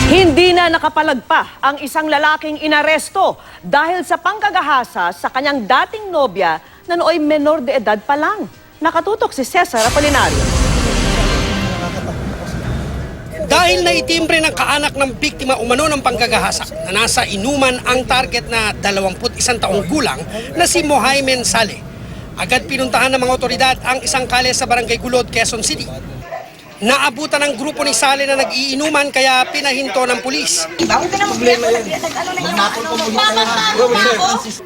Hindi na nakapalagpa ang isang lalaking inaresto dahil sa panggagahasa sa kanyang dating nobya na nooy menor de edad pa lang. Nakatutok si Cesar Apolinario. Dahil naitimbre ng kaanak ng biktima umano ng panggagahasa na nasa inuman ang target na 21 taong gulang na si Mohaimen Saleh. Agad pinuntahan ng mga otoridad ang isang kalye sa Barangay Gulod, Quezon City. Naabutan ng grupo ni Saleh na nag-iinuman kaya pinahinto ng pulis.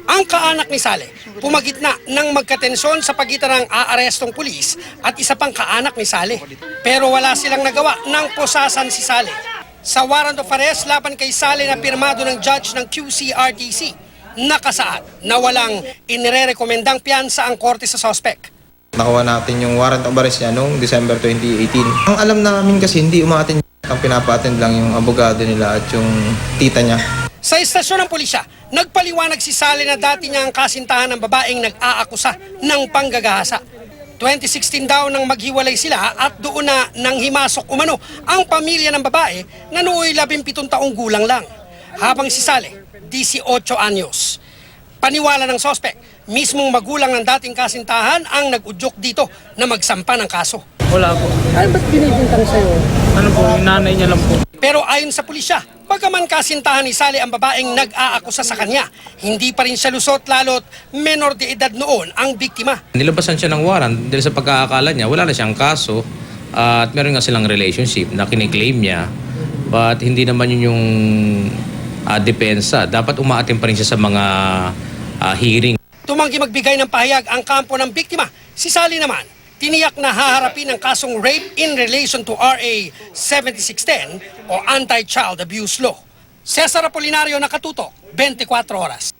Ang kaanak ni Saleh pumagitna ng magkatensyon sa pagitan ng aarestong pulis at isa pang kaanak ni Saleh. Pero wala silang nagawa ng posasan si Saleh. Sa warrant of arrest laban kay Saleh na pirmado ng judge ng QCRTC, nakasaad na walang inirerekomendang piyansa ang korte sa suspect. Nakuha natin yung warrant of arrest niya noong December 2018. Ang alam namin kasi hindi umatin, ang pinapa-attend lang yung abogado nila at yung tita niya. Sa istasyon ng pulisya, nagpaliwanag si Saleh na dati niya ang kasintahan ng babaeng nag-aakusa ng panggagahasa. 2016 daw nang maghiwalay sila at doon na nang himasok umano ang pamilya ng babae na nooy 17 taong gulang lang. Habang si Saleh, 18 anyos. Paniwala ng sospek, mismong magulang ng dating kasintahan ang nag-udyok dito na magsampa ng kaso. Wala po. Ay, ba't binibintang sa'yo? Ano po, yung nanay niya lang po. Pero ayon sa pulisya, bagaman kasintahan ni Saleh ang babaeng nag-aakusa sa kanya, hindi pa rin siya lusot lalo't menor de edad noon ang biktima. Nilabasan siya ng warrant dahil sa pagkakakala niya, wala na siyang kaso at meron nga silang relationship na kiniklaim niya. But hindi naman yun yung depensa. Dapat umaatin pa rin siya sa mga hearing. Tumanggi magbigay ng pahayag ang kampo ng biktima. Si Saleh naman, tiniyak na haharapin ang kasong rape in relation to RA 7610 o Anti-Child Abuse Law. Cesar Apolinario, nakatutok, 24 oras.